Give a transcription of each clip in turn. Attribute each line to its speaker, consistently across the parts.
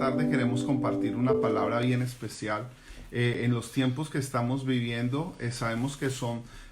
Speaker 1: tarde queremos compartir una palabra bien especial. En los tiempos que estamos viviendo, sabemos que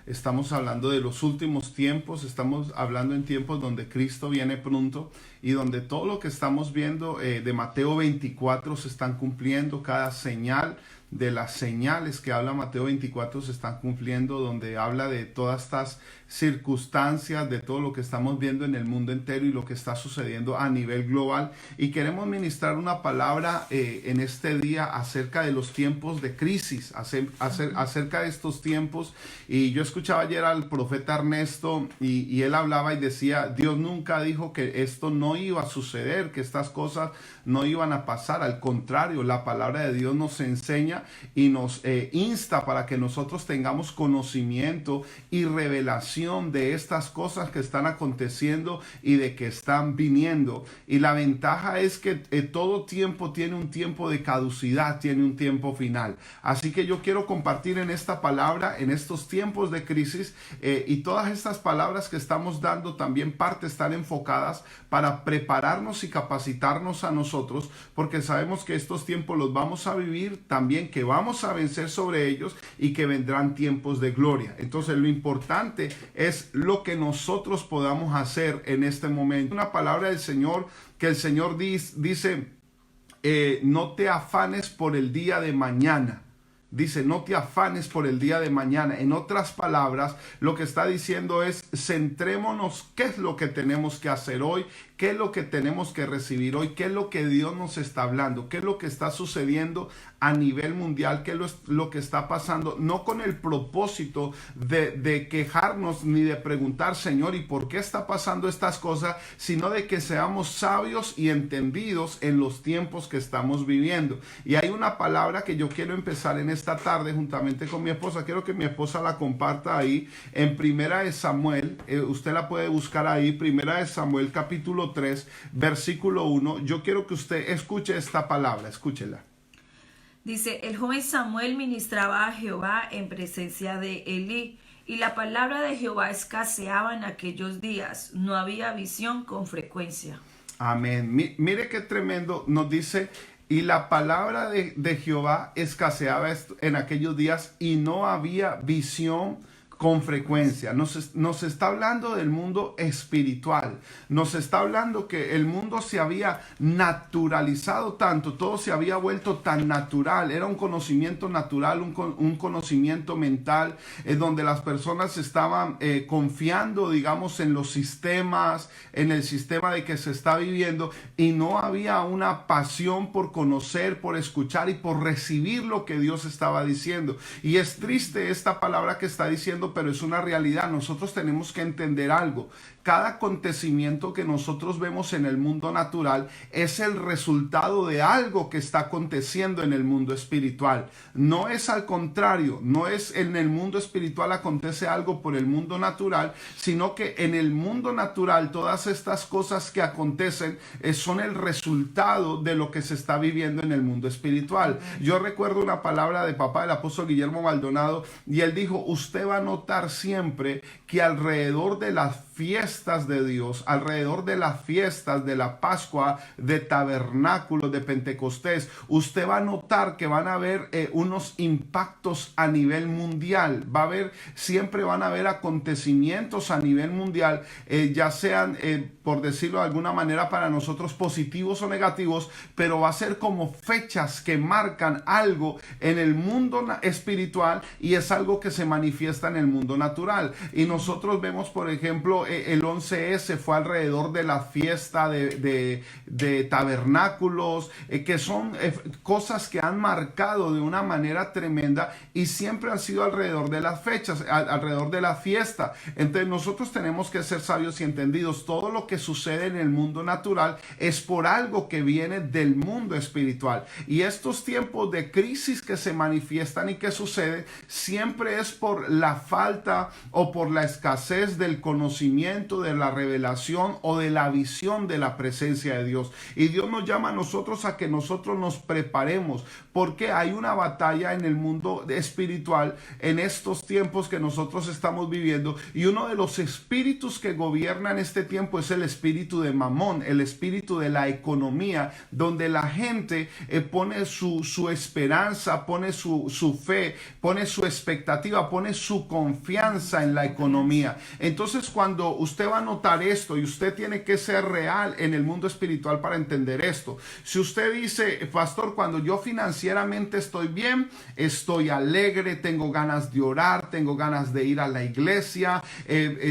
Speaker 1: estamos hablando de los últimos tiempos, estamos hablando en tiempos donde Cristo viene pronto y donde todo lo que estamos viendo de Mateo 24 se están cumpliendo, cada señal de las señales que habla Mateo 24 se están cumpliendo, donde habla de todas estas circunstancias, de todo lo que estamos viendo en el mundo entero y lo que está sucediendo a nivel global. Y queremos ministrar una palabra en este día acerca de los tiempos de crisis, acerca de estos tiempos. Y yo escuchaba ayer al profeta Ernesto y él hablaba y decía, Dios nunca dijo que esto no iba a suceder, que estas cosas no iban a pasar. Al contrario, la palabra de Dios nos enseña y nos insta para que nosotros tengamos conocimiento y revelación de estas cosas que están aconteciendo y de que están viniendo. Y la ventaja es que todo tiempo tiene un tiempo de caducidad, tiene un tiempo final. Así que yo quiero compartir en esta palabra, en estos tiempos de crisis, y todas estas palabras que estamos dando también parte están enfocadas para prepararnos y capacitarnos a nosotros, porque sabemos que estos tiempos los vamos a vivir también, que vamos a vencer sobre ellos y que vendrán tiempos de gloria. Entonces lo importante es lo que nosotros podamos hacer en este momento. Una palabra del Señor que el Señor dice, no te afanes por el día de mañana. Dice, no te afanes por el día de mañana. En otras palabras, lo que está diciendo es, centrémonos qué es lo que tenemos que hacer hoy, qué es lo que tenemos que recibir hoy, qué es lo que Dios nos está hablando, qué es lo que está sucediendo a nivel mundial, qué es lo que está pasando, no con el propósito de quejarnos ni de preguntar, Señor, ¿y por qué está pasando estas cosas? Sino de que seamos sabios y entendidos en los tiempos que estamos viviendo. Y hay una palabra que yo quiero empezar en esta tarde juntamente con mi esposa. Quiero que mi esposa la comparta ahí en Primera de Samuel. Usted la puede buscar ahí, Primera de Samuel capítulo 3, versículo 1. Yo quiero que usted escuche esta palabra, escúchela.
Speaker 2: Dice, el joven Samuel ministraba a Jehová en presencia de Elí, y la palabra de Jehová escaseaba en aquellos días, no había visión con frecuencia.
Speaker 1: Amén. Mire qué tremendo, nos dice, y la palabra de Jehová escaseaba en aquellos días y no había visión con frecuencia. Nos está hablando del mundo espiritual. Nos está hablando que el mundo se había naturalizado tanto, todo se había vuelto tan natural. Era un conocimiento natural, un conocimiento mental, donde las personas estaban confiando, digamos, en los sistemas, en el sistema de que se está viviendo, y no había una pasión por conocer, por escuchar y por recibir lo que Dios estaba diciendo. Y es triste esta palabra que está diciendo, pero es una realidad. Nosotros tenemos que entender algo. Cada acontecimiento que nosotros vemos en el mundo natural es el resultado de algo que está aconteciendo en el mundo espiritual. No es al contrario, no es en el mundo espiritual acontece algo por el mundo natural, sino que en el mundo natural todas estas cosas que acontecen son el resultado de lo que se está viviendo en el mundo espiritual. Yo recuerdo una palabra de papá del apóstol Guillermo Maldonado, y él dijo, usted va a notar siempre que alrededor de las fiestas de Dios, alrededor de las fiestas de la Pascua, de Tabernáculo, de Pentecostés, usted va a notar que van a haber unos impactos a nivel mundial. Siempre van a haber acontecimientos a nivel mundial, ya sean, por decirlo de alguna manera, para nosotros positivos o negativos, pero va a ser como fechas que marcan algo en el mundo espiritual y es algo que se manifiesta en el mundo natural. Y nosotros vemos, por ejemplo, el 11S fue alrededor de la fiesta de tabernáculos, que son cosas que han marcado de una manera tremenda y siempre han sido alrededor de las fechas, alrededor de la fiesta. Entonces nosotros tenemos que ser sabios y entendidos. Todo lo que sucede en el mundo natural es por algo que viene del mundo espiritual. Y estos tiempos de crisis que se manifiestan y que suceden siempre es por la falta falta o por la escasez del conocimiento, de la revelación o de la visión de la presencia de Dios. Y Dios nos llama a nosotros a que nosotros nos preparemos, porque hay una batalla en el mundo espiritual en estos tiempos que nosotros estamos viviendo, y uno de los espíritus que gobiernan este tiempo es el espíritu de Mamón, el espíritu de la economía, donde la gente pone su esperanza, pone su fe, pone su expectativa, pone su confianza en la economía. Entonces, cuando usted va a notar esto, y usted tiene que ser real en el mundo espiritual para entender esto. Si usted dice, pastor, cuando yo financieramente estoy bien, estoy alegre, tengo ganas de orar, tengo ganas de ir a la iglesia,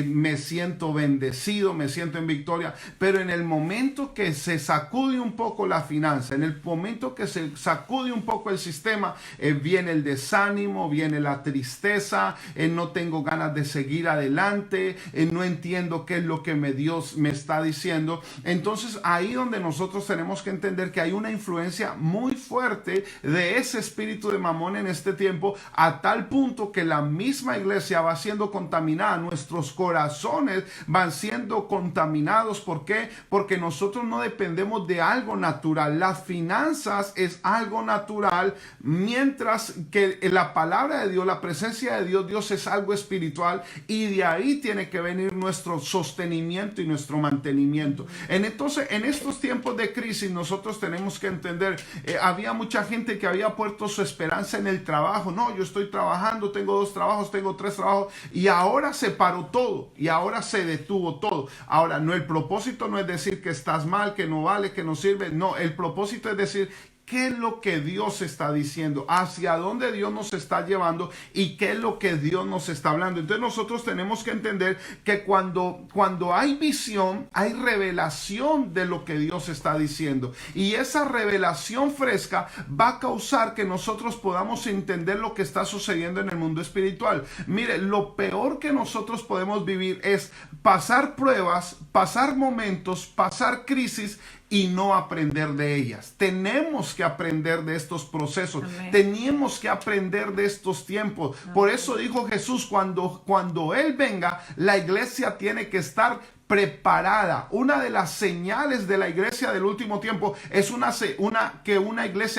Speaker 1: me siento bendecido, me siento en victoria, pero en el momento que se sacude un poco la finanza, en el momento que se sacude un poco el sistema, viene el desánimo, viene la tristeza, no tengo ganas de seguir adelante, no entiendo qué es lo que Dios me está diciendo. Entonces ahí donde nosotros tenemos que entender que hay una influencia muy fuerte de ese espíritu de Mamón en este tiempo, a tal punto que la misma iglesia va siendo contaminada, nuestros corazones van siendo contaminados. ¿Por qué? Porque nosotros no dependemos de algo natural. Las finanzas es algo natural, mientras que la palabra de Dios, la presencia de Dios, Dios es algo espiritual, y de ahí tiene que venir nuestro sostenimiento y nuestro mantenimiento. Entonces, en estos tiempos de crisis, nosotros tenemos que entender, había mucha gente que había puesto su esperanza en el trabajo. No, yo estoy trabajando, tengo 2 trabajos, tengo 3 trabajos, y ahora se paró todo, y ahora se detuvo todo. Ahora, no, el propósito no es decir que estás mal, que no vale, que no sirve. No, el propósito es decir, ¿qué es lo que Dios está diciendo? ¿Hacia dónde Dios nos está llevando? ¿Y qué es lo que Dios nos está hablando? Entonces nosotros tenemos que entender que cuando hay visión, hay revelación de lo que Dios está diciendo. Y esa revelación fresca va a causar que nosotros podamos entender lo que está sucediendo en el mundo espiritual. Mire, lo peor que nosotros podemos vivir es pasar pruebas, pasar momentos, pasar crisis y no aprender de ellas. Tenemos que aprender de estos procesos. Amén. Tenemos que aprender de estos tiempos. Amén. Por eso dijo Jesús, cuando Él venga, la iglesia tiene que estar preparada. Una de las señales de la iglesia del último tiempo es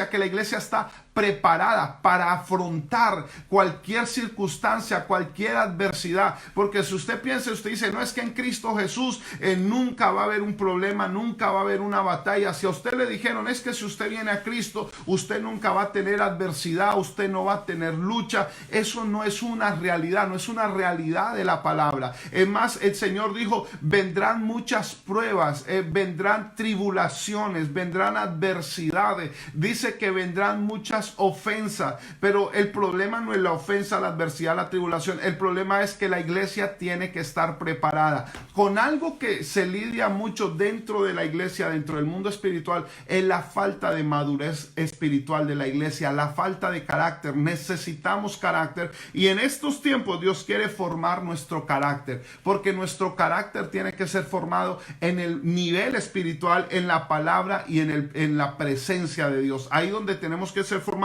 Speaker 1: que la iglesia está preparada para afrontar cualquier circunstancia, cualquier adversidad. Porque si usted piensa, usted dice, no, es que en Cristo Jesús nunca va a haber un problema, nunca va a haber una batalla. Si a usted le dijeron, es que si usted viene a Cristo, usted nunca va a tener adversidad, usted no va a tener lucha. Eso no es una realidad, no es una realidad de la palabra. Es más, el Señor dijo, vendrán muchas pruebas, vendrán tribulaciones, vendrán adversidades. Dice que vendrán muchas ofensas, pero el problema no es la ofensa, la adversidad, la tribulación. El problema es que la iglesia tiene que estar preparada. Con algo que se lidia mucho dentro de la iglesia, dentro del mundo espiritual, es la falta de madurez espiritual de la iglesia, la falta de carácter. Necesitamos carácter, y en estos tiempos Dios quiere formar nuestro carácter, porque nuestro carácter tiene que ser formado en el nivel espiritual, en la palabra y en la presencia de Dios. Ahí donde tenemos que ser formados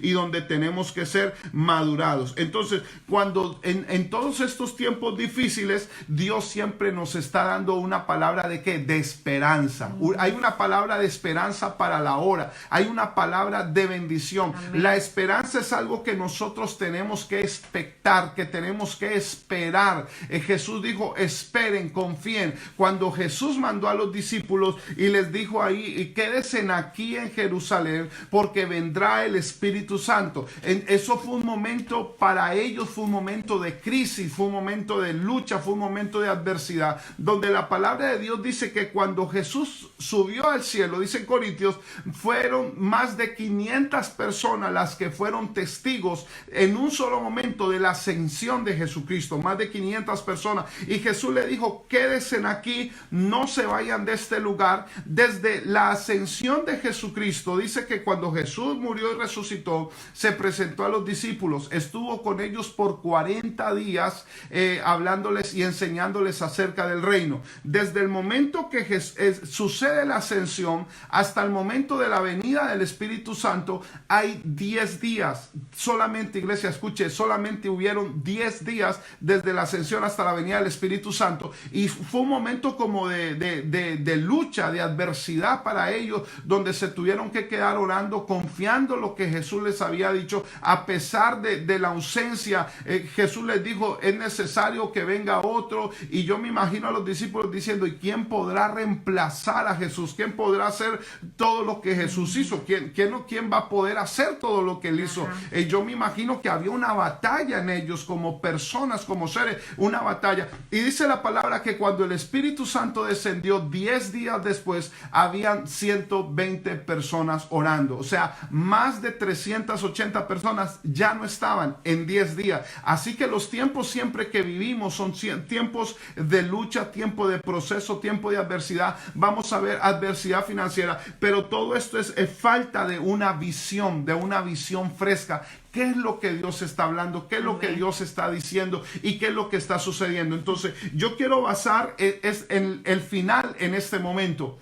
Speaker 1: y donde tenemos que ser madurados. Entonces, cuando en todos estos tiempos difíciles, Dios siempre nos está dando una palabra de ¿qué? De esperanza. Hay una palabra de esperanza para la hora. Hay una palabra de bendición. Amén. La esperanza es algo que nosotros tenemos que expectar, que tenemos que esperar. Jesús dijo, esperen, confíen. Cuando Jesús mandó a los discípulos y les dijo ahí, quédense aquí en Jerusalén, porque vendrá el Espíritu Santo. Eso fue un momento para ellos, fue un momento de crisis, fue un momento de lucha, fue un momento de adversidad, donde la palabra de Dios dice que cuando Jesús subió al cielo, dice en Corintios, fueron más de 500 personas las que fueron testigos en un solo momento de la ascensión de Jesucristo, más de 500 personas, y Jesús le dijo, quédese regresen aquí, no se vayan de este lugar. Desde la ascensión de Jesucristo, dice que cuando Jesús murió y resucitó, se presentó a los discípulos, estuvo con ellos por 40 días hablándoles y enseñándoles acerca del reino. Desde el momento que sucede la ascensión hasta el momento de la venida del Espíritu Santo, hay 10 días. Solamente, iglesia, escuche, solamente hubieron 10 días desde la ascensión hasta la venida del Espíritu Santo. Y fue un momento como de lucha, de adversidad para ellos, donde se tuvieron que quedar orando, confiando lo que Jesús les había dicho. A pesar de la ausencia, Jesús les dijo, es necesario que venga otro. Y yo me imagino a los discípulos diciendo, ¿y quién podrá reemplazar a Jesús? ¿Quién podrá hacer todo lo que Jesús hizo? ¿Quién va a poder hacer todo lo que él hizo? Yo me imagino que había una batalla en ellos como personas, como seres, una batalla. Y dice la palabra que cuando el Espíritu Santo descendió 10 días después, habían 120 personas orando. O sea, más de 380 personas ya no estaban en 10 días. Así que los tiempos siempre que vivimos son tiempos de lucha, tiempo de proceso, tiempo de adversidad. Vamos a ver adversidad financiera, pero todo esto es falta de una visión fresca. ¿Qué es lo que Dios está hablando? ¿Qué es lo que Dios está diciendo? ¿Y qué es lo que está sucediendo? Entonces, yo quiero basar en el final en este momento.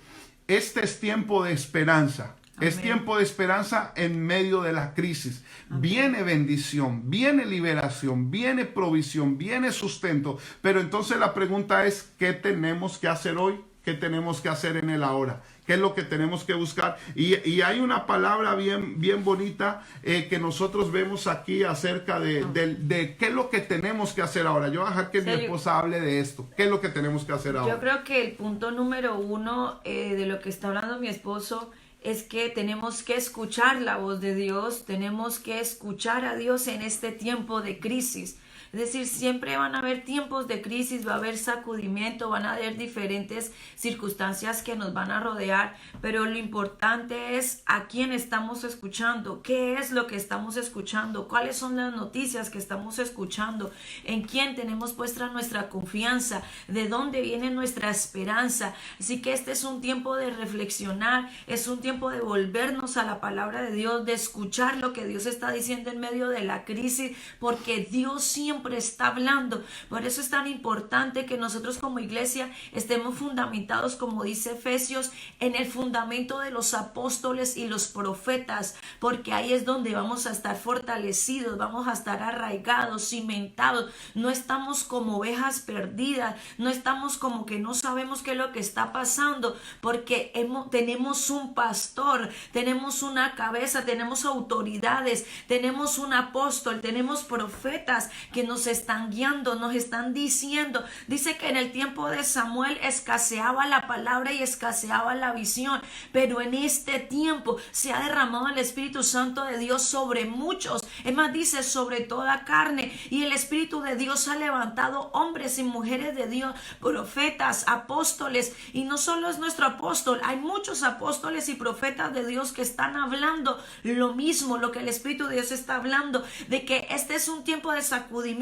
Speaker 1: Este es tiempo de esperanza. Amén. Es tiempo de esperanza en medio de la crisis. Amén. Viene bendición, viene liberación, viene provisión, viene sustento. Pero entonces la pregunta es, ¿qué tenemos que hacer hoy? ¿Qué tenemos que hacer en el ahora? ¿Qué es lo que tenemos que buscar? Y hay una palabra bien bonita que nosotros vemos aquí acerca de qué es lo que tenemos que hacer ahora. Yo voy a dejar que mi esposa hable de esto. ¿Qué es lo que tenemos que hacer ahora?
Speaker 2: Yo creo que el punto número uno de lo que está hablando mi esposo es que tenemos que escuchar la voz de Dios, tenemos que escuchar a Dios en este tiempo de crisis. Es decir, siempre van a haber tiempos de crisis, va a haber sacudimiento, van a haber diferentes circunstancias que nos van a rodear, pero lo importante es a quién estamos escuchando, qué es lo que estamos escuchando, cuáles son las noticias que estamos escuchando, en quién tenemos puesta nuestra confianza, de dónde viene nuestra esperanza. Así que este es un tiempo de reflexionar, es un tiempo de volvernos a la palabra de Dios, de escuchar lo que Dios está diciendo en medio de la crisis, porque Dios siempre está hablando. Por eso es tan importante que nosotros como iglesia estemos fundamentados, como dice Efesios, en el fundamento de los apóstoles y los profetas, porque ahí es donde vamos a estar fortalecidos, vamos a estar arraigados, cimentados. No estamos como ovejas perdidas, no estamos como que no sabemos qué es lo que está pasando, porque tenemos un pastor, tenemos una cabeza, tenemos autoridades, tenemos un apóstol, tenemos profetas que nos están guiando, nos están diciendo. Dice que en el tiempo de Samuel escaseaba la palabra y escaseaba la visión, pero en este tiempo se ha derramado el Espíritu Santo de Dios sobre muchos. Es más, dice sobre toda carne, y el Espíritu de Dios ha levantado hombres y mujeres de Dios, profetas, apóstoles, y no solo es nuestro apóstol, hay muchos apóstoles y profetas de Dios que están hablando lo mismo, lo que el Espíritu de Dios está hablando, de que este es un tiempo de sacudimiento,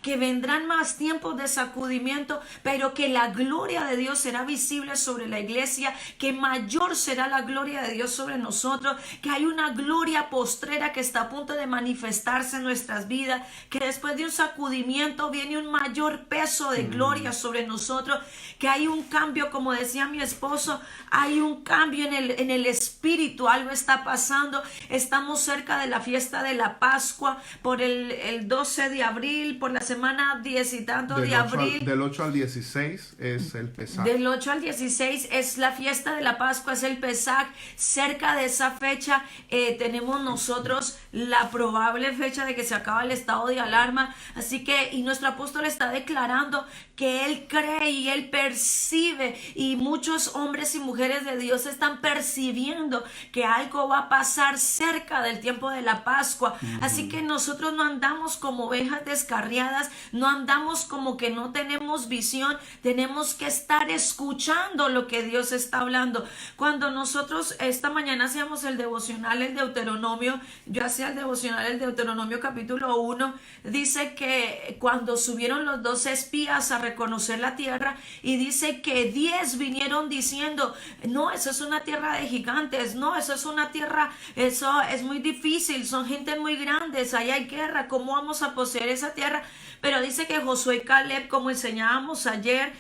Speaker 2: que vendrán más tiempos de sacudimiento, pero que la gloria de Dios será visible sobre la iglesia, que mayor será la gloria de Dios sobre nosotros, que hay una gloria postrera que está a punto de manifestarse en nuestras vidas, que después de un sacudimiento viene un mayor peso de gloria sobre nosotros, que hay un cambio, como decía mi esposo, hay un cambio en el espíritu, algo está pasando. Estamos cerca de la fiesta de la Pascua, por el 12 de abril, por la semana 10 y tanto de abril.
Speaker 1: Del 8 al 16 es el Pesaj.
Speaker 2: Del 8 al 16 es la fiesta de la Pascua, es el Pesaj. Cerca de esa fecha tenemos nosotros la probable fecha de que se acaba el estado de alarma. Así que, y nuestro apóstol está declarando que él cree y él percibe, y muchos hombres y mujeres de Dios están percibiendo que algo va a pasar cerca del tiempo de la Pascua. Así que nosotros no andamos como ovejas descarriadas, no andamos como que no tenemos visión. Tenemos que estar escuchando lo que Dios está hablando. Cuando nosotros esta mañana hacíamos el devocional, el Deuteronomio, yo hacía el devocional, el Deuteronomio capítulo 1, dice que cuando subieron los 12 espías a reconocer la tierra, y dice que 10 vinieron diciendo, no, eso es una tierra de gigantes, no, eso es una tierra, eso es muy difícil, son gente muy grandes, ahí hay guerra, ¿cómo vamos a poseer esa tierra? Pero dice que Josué y Caleb, como enseñábamos ayer,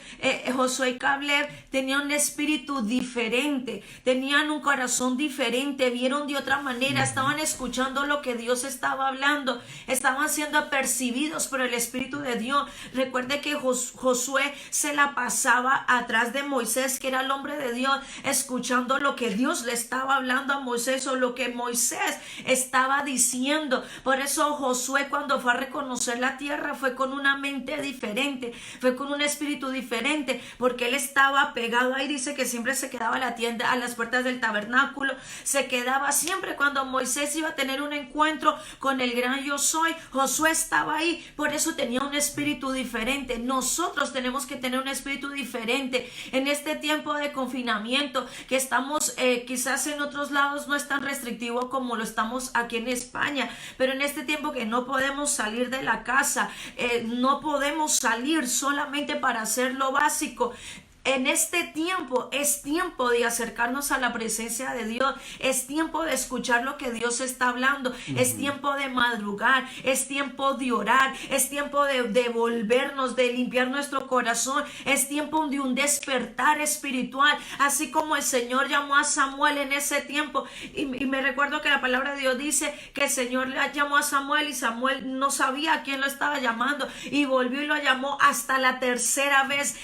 Speaker 2: Josué y Caleb tenían un espíritu diferente, tenían un corazón diferente, vieron de otra manera, estaban escuchando lo que Dios estaba hablando, estaban siendo apercibidos por el Espíritu de Dios. Recuerde que Josué se la pasaba atrás de Moisés, que era el hombre de Dios, escuchando lo que Dios le estaba hablando a Moisés o lo que Moisés estaba diciendo. Por eso Josué, cuando fue a reconocer la tierra, fue con una mente diferente, fue con un espíritu diferente, porque él estaba pegado ahí. Dice que siempre se quedaba a la tienda, a las puertas del tabernáculo, se quedaba siempre cuando Moisés iba a tener un encuentro con el gran yo soy. Josué estaba ahí, por eso tenía un espíritu diferente. Nosotros tenemos que tener un espíritu diferente en este tiempo de confinamiento que estamos, quizás en otros lados no es tan restrictivo como lo estamos aquí en España, pero en este tiempo que no podemos salir de la casa, no podemos salir solamente para hacer lo básico. En este tiempo es tiempo de acercarnos a la presencia de Dios, es tiempo de escuchar lo que Dios está hablando, es tiempo de madrugar, es tiempo de orar, es tiempo de volvernos, de limpiar nuestro corazón, es tiempo de un despertar espiritual, así como el Señor llamó a Samuel en ese tiempo. Y me recuerdo que la palabra de Dios dice que el Señor le llamó a Samuel y Samuel no sabía a quién lo estaba llamando y volvió y lo llamó hasta la tercera vez.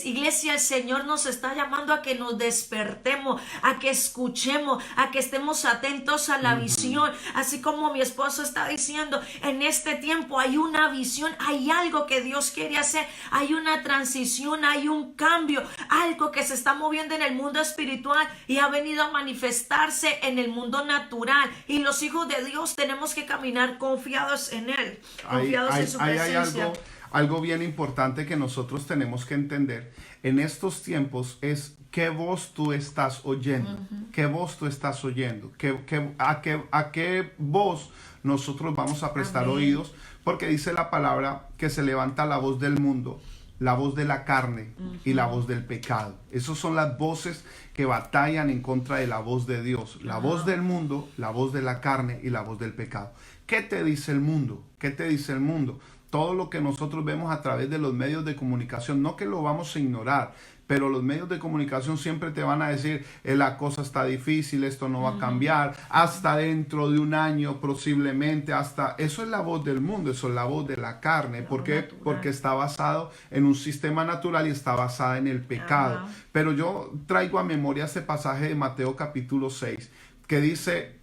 Speaker 2: Iglesia, el Señor nos está llamando a que nos despertemos, a que escuchemos, a que estemos atentos a la visión. Así como mi esposo está diciendo, en este tiempo hay una visión, hay algo que Dios quiere hacer, hay una transición, hay un cambio, algo que se está moviendo en el mundo espiritual y ha venido a manifestarse en el mundo natural. Y los hijos de Dios tenemos que caminar confiados en Él, confiados en su presencia.
Speaker 1: Hay algo bien importante que nosotros tenemos que entender en estos tiempos es qué voz tú estás oyendo, qué voz tú estás oyendo, a qué voz nosotros vamos a prestar oídos, porque dice la palabra que se levanta la voz del mundo, la voz de la carne y la voz del pecado. Esas son las voces que batallan en contra de la voz de Dios, la voz del mundo, la voz de la carne y la voz del pecado. ¿Qué te dice el mundo? ¿Qué te dice el mundo? Todo lo que nosotros vemos a través de los medios de comunicación, no que lo vamos a ignorar, pero los medios de comunicación siempre te van a decir, la cosa está difícil, esto no va a cambiar, hasta dentro de un año posiblemente, hasta... Eso es la voz del mundo, eso es la voz de la carne. ¿Por qué? Porque está basado en un sistema natural y está basada en el pecado. Pero yo traigo a memoria ese pasaje de Mateo capítulo 6, que dice,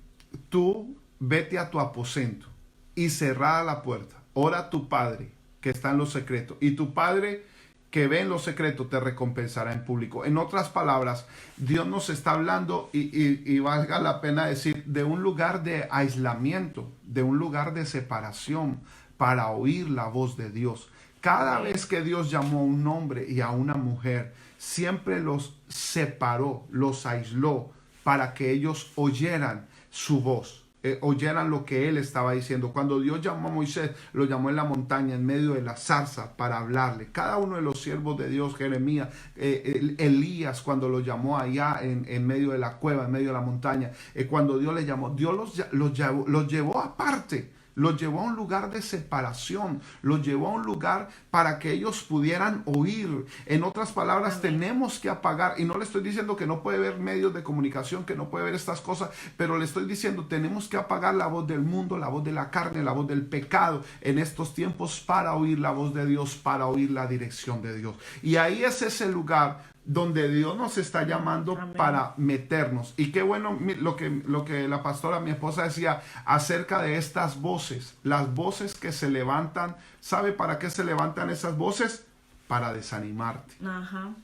Speaker 1: tú vete a tu aposento y cerrada la puerta. Ora a tu Padre que está en lo secreto, y tu Padre que ve en lo secreto te recompensará en público. En otras palabras, Dios nos está hablando y valga la pena decir, de un lugar de aislamiento, de un lugar de separación para oír la voz de Dios. Cada vez que Dios llamó a un hombre y a una mujer, siempre los separó, los aisló para que ellos oyeran su voz. Oyeran lo que él estaba diciendo. Cuando Dios llamó a Moisés, lo llamó en la montaña, en medio de la zarza, para hablarle. Cada uno de los siervos de Dios, Jeremías, Elías, cuando lo llamó allá en medio de la cueva, en medio de la montaña, cuando Dios le llamó, Dios los llevó aparte. Los llevó a un lugar de separación, los llevó a un lugar para que ellos pudieran oír. En otras palabras, tenemos que apagar, y no le estoy diciendo que no puede haber medios de comunicación, que no puede haber estas cosas, pero le estoy diciendo, tenemos que apagar la voz del mundo, la voz de la carne, la voz del pecado en estos tiempos para oír la voz de Dios, para oír la dirección de Dios. Y ahí es ese lugar donde Dios nos está llamando para meternos. Y qué bueno lo que la pastora, mi esposa, decía acerca de estas voces, las voces que se levantan. ¿Sabe para qué se levantan esas voces? Para desanimarte.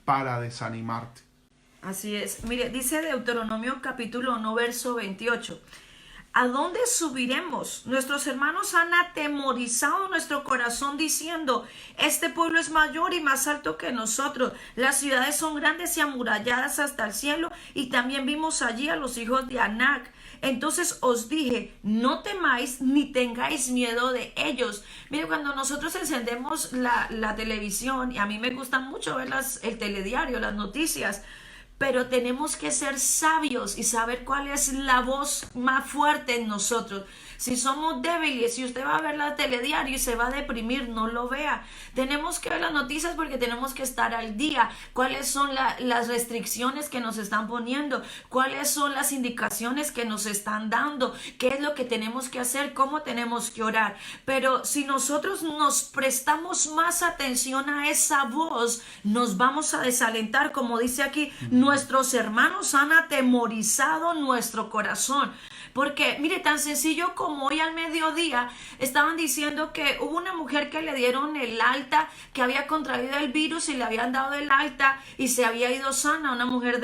Speaker 1: Para desanimarte.
Speaker 2: Así es. Mire, dice Deuteronomio capítulo 1, verso 28. ¿a dónde subiremos? Nuestros hermanos han atemorizado nuestro corazón diciendo, este pueblo es mayor y más alto que nosotros. Las ciudades son grandes y amuralladas hasta el cielo, y también vimos allí a los hijos de Anac. Entonces os dije, no temáis ni tengáis miedo de ellos. Mire, cuando nosotros encendemos la televisión, y a mí me gusta mucho ver el telediario, las noticias, pero tenemos que ser sabios y saber cuál es la voz más fuerte en nosotros. Si somos débiles, si usted va a ver la telediario y se va a deprimir, no lo vea. Tenemos que ver las noticias porque tenemos que estar al día. ¿Cuáles son las restricciones que nos están poniendo? ¿Cuáles son las indicaciones que nos están dando? ¿Qué es lo que tenemos que hacer? ¿Cómo tenemos que orar? Pero si nosotros nos prestamos más atención a esa voz, nos vamos a desalentar. Como dice aquí, nuestros hermanos han atemorizado nuestro corazón. Porque, mire, tan sencillo como hoy al mediodía estaban diciendo que hubo una mujer que le dieron el alta, que había contraído el virus y le habían dado el alta y se había ido sana, una mujer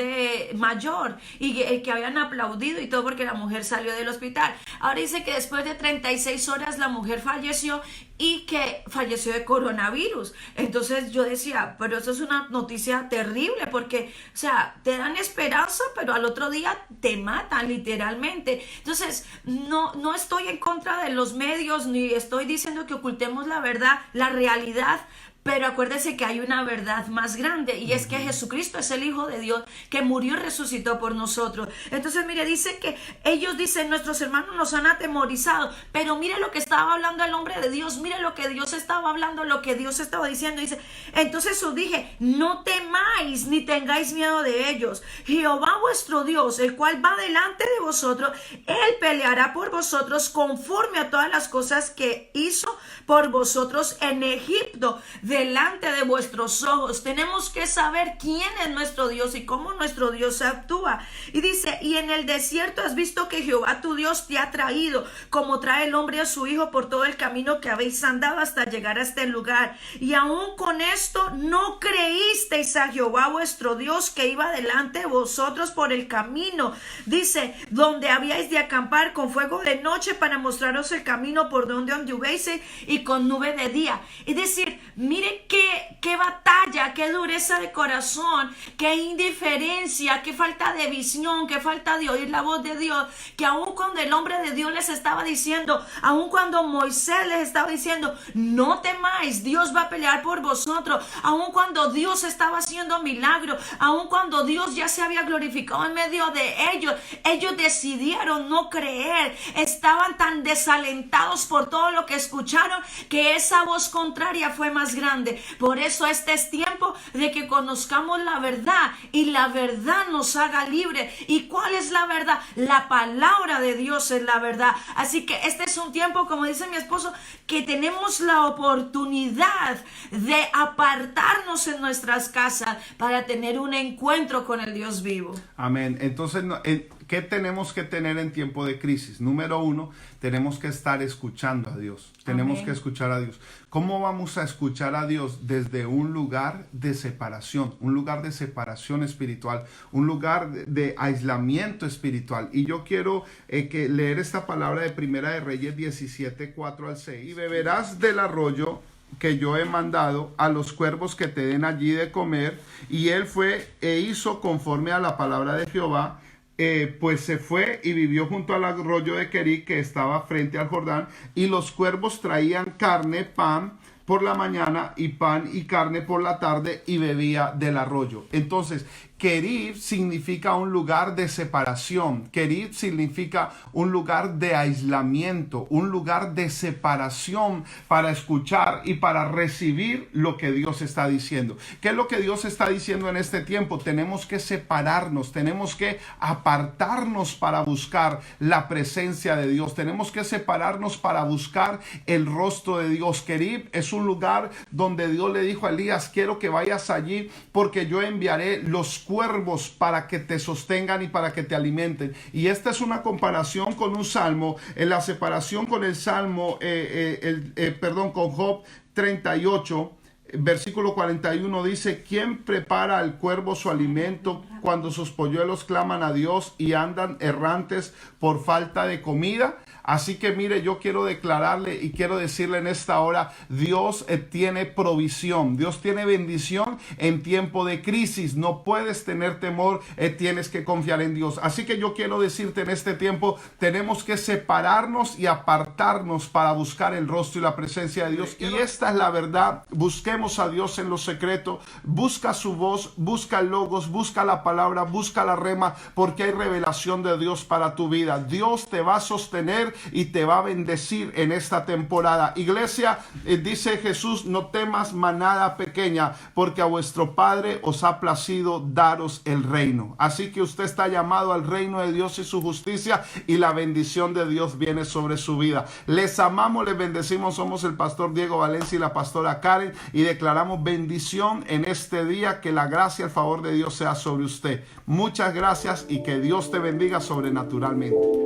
Speaker 2: mayor, y que habían aplaudido y todo porque la mujer salió del hospital. Ahora dice que después de 36 horas la mujer falleció y que falleció de coronavirus. Entonces yo decía, pero eso es una noticia terrible porque, o sea, te dan esperanza, pero al otro día te matan literalmente. Entonces, no estoy en contra de los medios, ni estoy diciendo que ocultemos la verdad, la realidad, pero acuérdese que hay una verdad más grande, y es que Jesucristo es el Hijo de Dios que murió y resucitó por nosotros. Entonces, mire, dice que ellos dicen, nuestros hermanos nos han atemorizado, pero mire lo que estaba hablando el hombre de Dios, mire lo que Dios estaba hablando, lo que Dios estaba diciendo. Dice, entonces os dije, no temáis ni tengáis miedo de ellos. Jehová vuestro Dios, el cual va delante de vosotros, él peleará por vosotros conforme a todas las cosas que hizo por vosotros en Egipto, delante de vuestros ojos. Tenemos que saber quién es nuestro Dios y cómo nuestro Dios actúa. Y dice, y en el desierto has visto que Jehová tu Dios te ha traído, como trae el hombre a su hijo por todo el camino que habéis andado hasta llegar a este lugar. Y aún con esto no creísteis a Jehová vuestro Dios, que iba delante de vosotros por el camino. Dice, donde habíais de acampar con fuego de noche para mostraros el camino por donde anduvéis, y con nube de día. Es decir, mire qué batalla, qué dureza de corazón, qué indiferencia, qué falta de visión, qué falta de oír la voz de Dios, que aun cuando el hombre de Dios les estaba diciendo, aun cuando Moisés les estaba diciendo, no temáis, Dios va a pelear por vosotros, aun cuando Dios estaba haciendo milagros, aun cuando Dios ya se había glorificado en medio de ellos, ellos decidieron no creer, estaban tan desalentados por todo lo que escucharon, que esa voz contraria fue más grande. Por eso este es tiempo de que conozcamos la verdad y la verdad nos haga libre. ¿Y cuál es la verdad? La palabra de Dios es la verdad. Así que este es un tiempo, como dice mi esposo, que tenemos la oportunidad de apartarnos en nuestras casas para tener un encuentro con el Dios vivo.
Speaker 1: Amén. Entonces, ¿qué tenemos que tener en tiempo de crisis? Número uno, tenemos que estar escuchando a Dios. Tenemos que escuchar a Dios. ¿Cómo vamos a escuchar a Dios? Desde un lugar de separación, un lugar de separación espiritual, un lugar de aislamiento espiritual. Y yo quiero leer esta palabra de Primera de Reyes 17, 4 al 6. Y beberás del arroyo que yo he mandado a los cuervos que te den allí de comer. Y él fue e hizo conforme a la palabra de Jehová. Pues se fue y vivió junto al arroyo de Querit, que estaba frente al Jordán, y los cuervos traían carne, pan por la mañana y pan y carne por la tarde, y bebía del arroyo. Entonces, Querit significa un lugar de separación. Querit significa un lugar de aislamiento, un lugar de separación para escuchar y para recibir lo que Dios está diciendo. ¿Qué es lo que Dios está diciendo en este tiempo? Tenemos que separarnos, tenemos que apartarnos para buscar la presencia de Dios. Tenemos que separarnos para buscar el rostro de Dios. Querit es un lugar donde Dios le dijo a Elías, quiero que vayas allí porque yo enviaré los cuervos para que te sostengan y para que te alimenten. Y esta es una comparación con un salmo, en la separación con el salmo, con Job 38, Versículo 41 dice: ¿quién prepara al cuervo su alimento cuando sus polluelos claman a Dios y andan errantes por falta de comida? Así que mire, yo quiero declararle y quiero decirle en esta hora, Dios tiene provisión, Dios tiene bendición en tiempo de crisis. No puedes tener temor, tienes que confiar en Dios. Así que yo quiero decirte en este tiempo, tenemos que separarnos y apartarnos para buscar el rostro y la presencia de Dios. Y esta es la verdad. Busquemos a Dios en lo secreto, busca su voz, busca el logos, busca la palabra, busca la rema, porque hay revelación de Dios para tu vida. Dios te va a sostener y te va a bendecir en esta temporada. Iglesia, dice Jesús: no temas, manada pequeña, porque a vuestro Padre os ha placido daros el reino. Así que usted está llamado al reino de Dios y su justicia, y la bendición de Dios viene sobre su vida. Les amamos, les bendecimos. Somos el pastor Diego Valencia y la pastora Karen, y declaramos bendición en este día. Que la gracia y el favor de Dios sea sobre usted. Muchas gracias y que Dios te bendiga sobrenaturalmente.